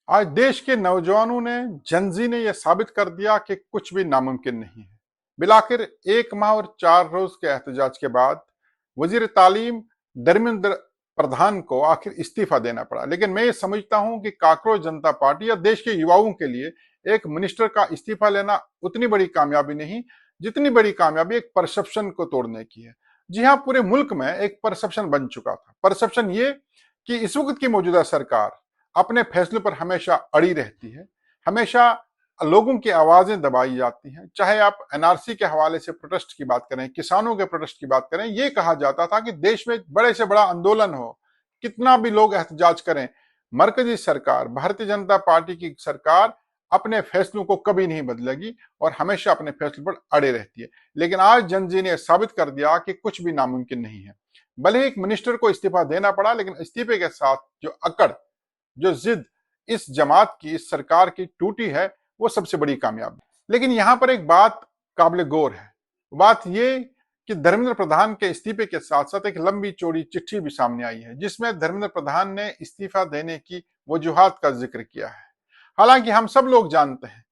आज देश के नौजवानों ने जनजी ने यह साबित कर दिया कि कुछ भी नामुमकिन नहीं है। बिलाखिर 1 माह और 4 रोज के एहतजाज के बाद वजीर तालीम धर्मेंद्र प्रधान को आखिर इस्तीफा देना पड़ा। लेकिन मैं ये समझता हूं कि काकरोच जनता पार्टी या देश के युवाओं के लिए एक मिनिस्टर का इस्तीफा लेना उतनी बड़ी कामयाबी नहीं, जितनी बड़ी कामयाबी एक परसेप्शन को तोड़ने की है। जी हाँ, पूरे मुल्क में एक परसेप्शन बन चुका था। परसेप्शन ये कि इस वक्त की मौजूदा सरकार अपने फैसलों पर हमेशा अड़ी रहती है, हमेशा लोगों की आवाजें दबाई जाती हैं। चाहे आप एनआरसी के हवाले से प्रोटेस्ट की बात करें, किसानों के प्रोटेस्ट की बात करें, ये कहा जाता था कि देश में बड़े से बड़ा आंदोलन हो, कितना भी लोग एहतजाज करें, मरकजी सरकार भारतीय जनता पार्टी की सरकार अपने फैसलों को कभी नहीं बदलेगी और हमेशा अपने फैसलों पर अड़े रहती है। लेकिन आज जनजी ने साबित कर दिया कि कुछ भी नामुमकिन नहीं है। भले ही एक मिनिस्टर को इस्तीफा देना पड़ा, लेकिन इस्तीफे के साथ जो अकड़, जो जिद इस जमात की, इस सरकार की टूटी है, वो सबसे बड़ी कामयाबी। लेकिन यहां पर एक बात काबिल गौर है। बात ये कि धर्मेंद्र प्रधान के इस्तीफे के साथ साथ एक लंबी चौड़ी चिट्ठी भी सामने आई है, जिसमें धर्मेंद्र प्रधान ने इस्तीफा देने की वजूहात का जिक्र किया है। हालांकि हम सब लोग जानते हैं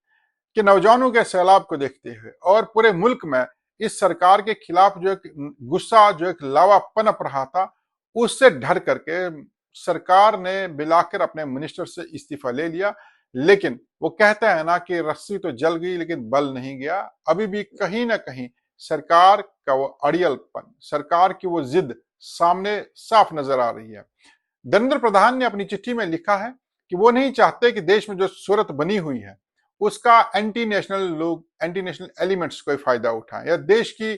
कि नौजवानों के सैलाब को देखते हुए और पूरे मुल्क में इस सरकार के खिलाफ जो एक गुस्सा, जो एक लावा पनप रहा था, उससे डर करके सरकार ने बिलाकर अपने मिनिस्टर से इस्तीफा ले लिया। लेकिन वो कहता है ना कि रस्सी तो जल गई लेकिन बल नहीं गया। अभी भी कहीं ना कहीं सरकार का वो अड़ियलपन, सरकार की वो जिद सामने साफ नजर आ रही है। धर्मेंद्र प्रधान ने अपनी चिट्ठी में लिखा है कि वो नहीं चाहते कि देश में जो सूरत बनी हुई है उसका एंटी नेशनल लोग, एंटी नेशनल एलिमेंट्स कोई फायदा उठाएं या देश की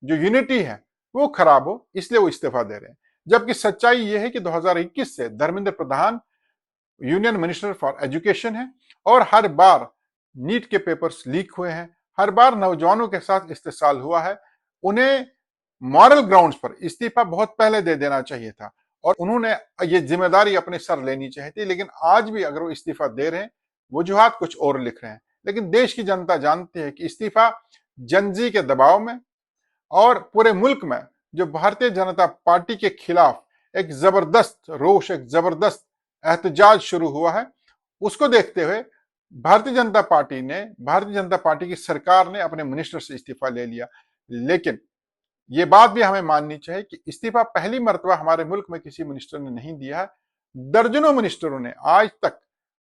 जो यूनिटी है वो खराब हो, इसलिए वो इस्तीफा दे रहे हैं। जबकि सच्चाई ये है कि 2021 से Dharmendra Pradhan union minister for education है और हर बार नीट के पेपर्स लीक हुए हैं, हर बार नौजवानों के साथ इस्तेसाल हुआ है। उन्हें मॉरल ग्राउंड्स पर इस्तीफा बहुत पहले दे देना चाहिए था और उन्होंने ये जिम्मेदारी अपने सर लेनी चाहिए थी। लेकिन आज भी अगर वो इस्तीफा दे रहे हैं, वजूहात कुछ और लिख रहे हैं। लेकिन देश की जनता जानती है कि इस्तीफा जनजी के दबाव में और पूरे मुल्क में जो भारतीय जनता पार्टी के खिलाफ एक जबरदस्त रोष, एक जबरदस्त एहतजाज शुरू हुआ है, उसको देखते हुए भारतीय जनता पार्टी की सरकार ने अपने मिनिस्टर से इस्तीफा ले लिया। लेकिन ये बात भी हमें माननी चाहिए कि इस्तीफा पहली मर्तबा हमारे मुल्क में किसी मिनिस्टर ने नहीं दिया है। दर्जनों मिनिस्टरों ने आज तक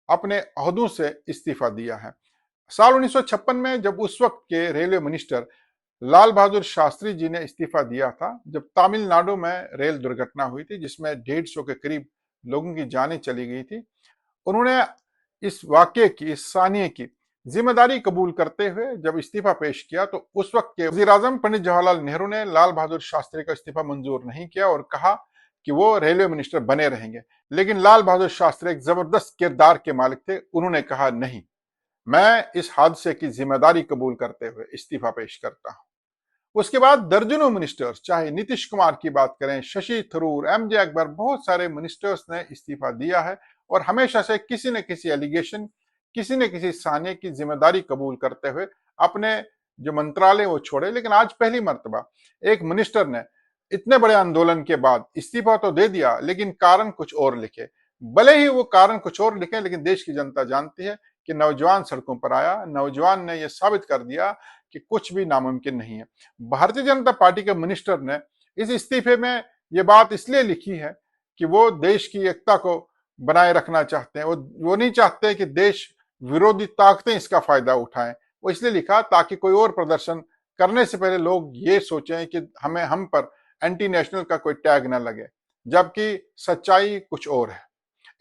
अपने ओहदों से इस्तीफा दिया है। साल 1956 में जब उस वक्त के रेलवे मिनिस्टर लाल बहादुर शास्त्री जी ने इस्तीफा दिया था, जब तमिलनाडु में रेल दुर्घटना हुई थी जिसमें 150 के करीब लोगों की जानें चली गई थी, उन्होंने इस वाकये की, इस सानिये की जिम्मेदारी कबूल करते हुए जब इस्तीफा पेश किया तो उस वक्त के वजीर आजम पंडित जवाहरलाल नेहरू ने लाल बहादुर शास्त्री का इस्तीफा मंजूर नहीं किया और कहा कि वो रेलवे मिनिस्टर बने रहेंगे। लेकिन लाल बहादुर शास्त्री एक जबरदस्त किरदार के मालिक थे। उन्होंने कहा, नहीं, मैं इस हादसे की जिम्मेदारी कबूल करते हुए इस्तीफा पेश करता हूं। उसके बाद दर्जनों मिनिस्टर्स, चाहे नीतीश कुमार की बात करें, शशि थरूर, एमजे अकबर, बहुत सारे मिनिस्टर्स ने इस्तीफा दिया है और हमेशा से किसी न किसी एलिगेशन, किसी न किसी साने की जिम्मेदारी कबूल करते हुए अपने जो मंत्रालय वो छोड़े। लेकिन आज पहली मर्तबा एक मिनिस्टर ने इतने बड़े आंदोलन के बाद इस्तीफा तो दे दिया, लेकिन कारण कुछ और लिखे। भले ही वो कारण कुछ और लिखे, लेकिन देश की जनता जानती है कि नौजवान सड़कों पर आया, नौजवान ने यह साबित कर दिया कि कुछ भी नामुमकिन नहीं है। भारतीय जनता पार्टी के मिनिस्टर ने इस इस्तीफे में यह बात इसलिए लिखी है कि वो देश की एकता को बनाए रखना चाहते हैं। वो नहीं चाहते कि देश विरोधी ताकतें इसका फायदा उठाएं। वो इसलिए लिखा ताकि कोई और प्रदर्शन करने से पहले लोग ये सोचें कि हम पर एंटी नेशनल का कोई टैग ना लगे, जबकि सच्चाई कुछ और है।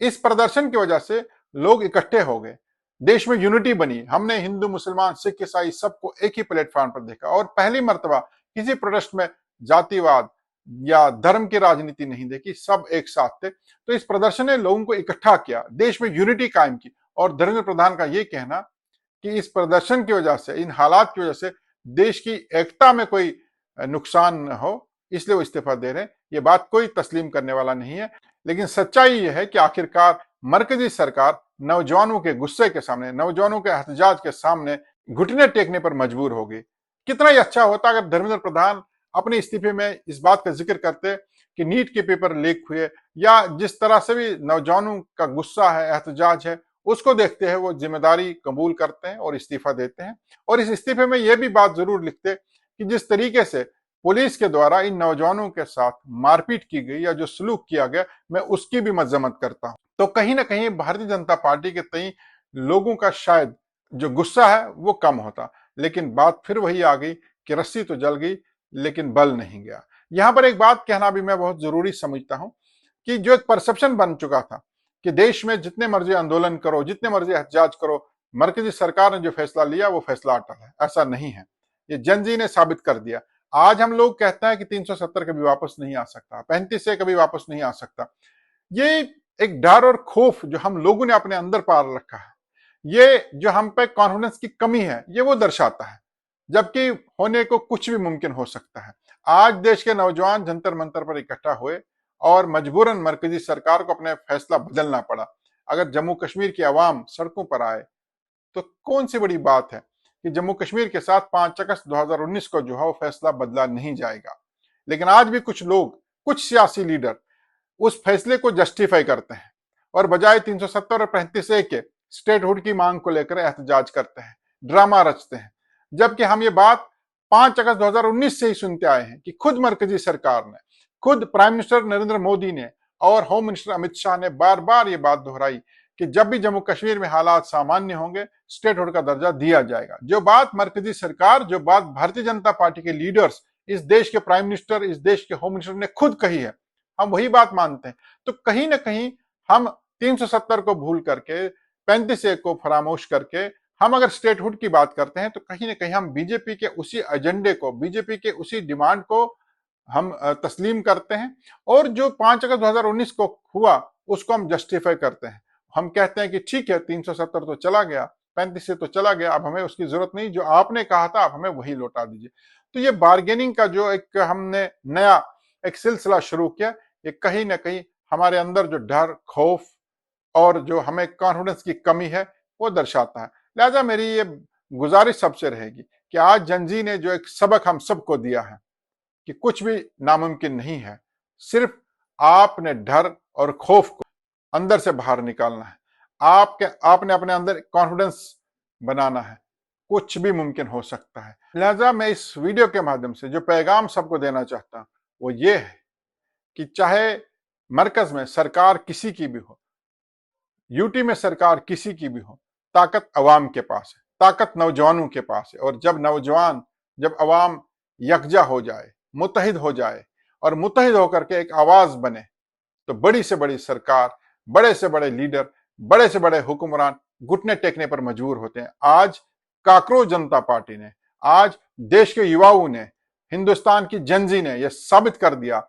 इस प्रदर्शन की वजह से लोग इकट्ठे हो गए, देश में यूनिटी बनी। हमने हिंदू, मुसलमान, सिख, ईसाई सबको एक ही प्लेटफॉर्म पर देखा और पहली मर्तबा किसी प्रोटेस्ट में जातिवाद या धर्म की राजनीति नहीं देखी, सब एक साथ थे। तो इस प्रदर्शन ने लोगों को इकट्ठा किया, देश में यूनिटी कायम की। और धर्मेंद्र प्रधान का यह कहना कि इस प्रदर्शन की वजह से, इन हालात की वजह से देश की एकता में कोई नुकसान न हो, इसलिए वो इस्तीफा दे रहे हैं, ये बात कोई तस्लीम करने वाला नहीं है। लेकिन सच्चाई यह है कि आखिरकार मरकजी सरकार नौजवानों के गुस्से के सामने, नौजवानों के एहतजाज के सामने घुटने टेकने पर मजबूर हो गई। कितना ही अच्छा होता अगर धर्मेंद्र प्रधान अपने इस्तीफे में इस बात का जिक्र करते कि नीट के पेपर लीक हुए या जिस तरह से भी नौजवानों का गुस्सा है, एहतजाज है, उसको देखते हैं वो जिम्मेदारी कबूल करते हैं और इस्तीफा देते हैं। और इस इस्तीफे में यह भी बात जरूर लिखते कि जिस तरीके से पुलिस के द्वारा इन नौजवानों के साथ मारपीट की गई या जो सलूक किया गया, मैं उसकी भी मजम्मत करता हूं। तो कहीं ना कहीं भारतीय जनता पार्टी के तई लोगों का शायद जो गुस्सा है वो कम होता, लेकिन बात फिर वही आ गई कि रस्सी तो जल गई लेकिन बल नहीं गया। यहां पर एक बात कहना भी मैं बहुत जरूरी समझता हूं कि जो एक परसेप्शन बन चुका था कि देश में जितने मर्जी आंदोलन करो, जितने मर्जी एहतजाज करो, मरकजी सरकार ने जो फैसला लिया वो फैसला अटल है, ऐसा नहीं है। ये जनजी ने साबित कर दिया। आज हम लोग कहते हैं कि 370 कभी वापस नहीं आ सकता, 35 से कभी वापस नहीं आ सकता। ये एक डर और खौफ जो हम लोगों ने अपने अंदर पाल रखा है, ये जो हम पे कॉन्फिडेंस की कमी है, ये वो दर्शाता है, जबकि होने को कुछ भी मुमकिन हो सकता है। आज देश के नौजवान जंतर मंतर पर इकट्ठा हुए और मजबूरन मरकजी सरकार को अपने फैसला बदलना पड़ा। अगर जम्मू कश्मीर की आवाम सड़कों पर आए तो कौन सी बड़ी बात है कि जम्मू कश्मीर के साथ 5 अगस्त 2019 को जो है वो फैसला बदला नहीं जाएगा। लेकिन आज भी कुछ लोग, कुछ सियासी लीडर उस फैसले को जस्टिफाई करते हैं और बजाय 370 और 35A के स्टेटहुड की मांग को लेकर एहतजाज करते हैं, ड्रामा रचते हैं। जबकि हम ये बात 5 अगस्त 2019 से ही सुनते आए हैं कि खुद मरकजी सरकार ने, खुद प्राइम मिनिस्टर नरेंद्र मोदी ने और होम मिनिस्टर अमित शाह ने बार बार ये बात दोहराई कि जब भी जम्मू कश्मीर में हालात सामान्य होंगे स्टेटहुड का दर्जा दिया जाएगा। जो बात मरकजी सरकार, जो बात भारतीय जनता पार्टी के लीडर्स, इस देश के प्राइम मिनिस्टर, इस देश के होम मिनिस्टर ने खुद कही है, हम वही बात मानते हैं। तो कहीं ना कहीं हम 370 को भूल करके, 35A को फरामोश करके हम अगर स्टेटहुड की बात करते हैं तो कहीं ना कहीं हम बीजेपी के उसी एजेंडे को, बीजेपी के उसी डिमांड को हम तस्लीम करते हैं और जो 5 अगस्त 2019 को हुआ उसको हम जस्टिफाई करते हैं। हम कहते हैं कि ठीक है 370 तो चला गया, 35 तो चला गया, अब हमें उसकी जरूरत नहीं, जो आपने कहा था आप हमें वही लौटा दीजिए। तो ये बार्गेनिंग का जो एक हमने नया एक सिलसिला शुरू किया, ये कहीं ना कहीं हमारे अंदर जो डर, खौफ और जो हमें कॉन्फिडेंस की कमी है वो दर्शाता है। लिहाजा मेरी ये गुजारिश सबसे रहेगी कि आज जनजी ने जो एक सबक हम सबको दिया है कि कुछ भी नामुमकिन नहीं है, सिर्फ आपने डर और खौफ को अंदर से बाहर निकालना है। आपने अपने अंदर कॉन्फिडेंस बनाना है, कुछ भी मुमकिन हो सकता है। लिहाजा मैं इस वीडियो के माध्यम से जो पैगाम सबको देना चाहता हूं वो ये है कि चाहे मरकज में सरकार किसी की भी हो, यूटी में सरकार किसी की भी हो, ताकत अवाम के पास है, ताकत नौजवानों के पास है। और जब अवाम यकजा हो जाए, मुत्तहिद हो जाए और मुत्तहिद होकर के एक आवाज बने, तो बड़ी से बड़ी सरकार, बड़े से बड़े लीडर, बड़े से बड़े हुक्मरान घुटने टेकने पर मजबूर होते हैं। आज काकरोच जनता पार्टी ने, आज देश के युवाओं ने, हिंदुस्तान की जनजी ने यह साबित कर दिया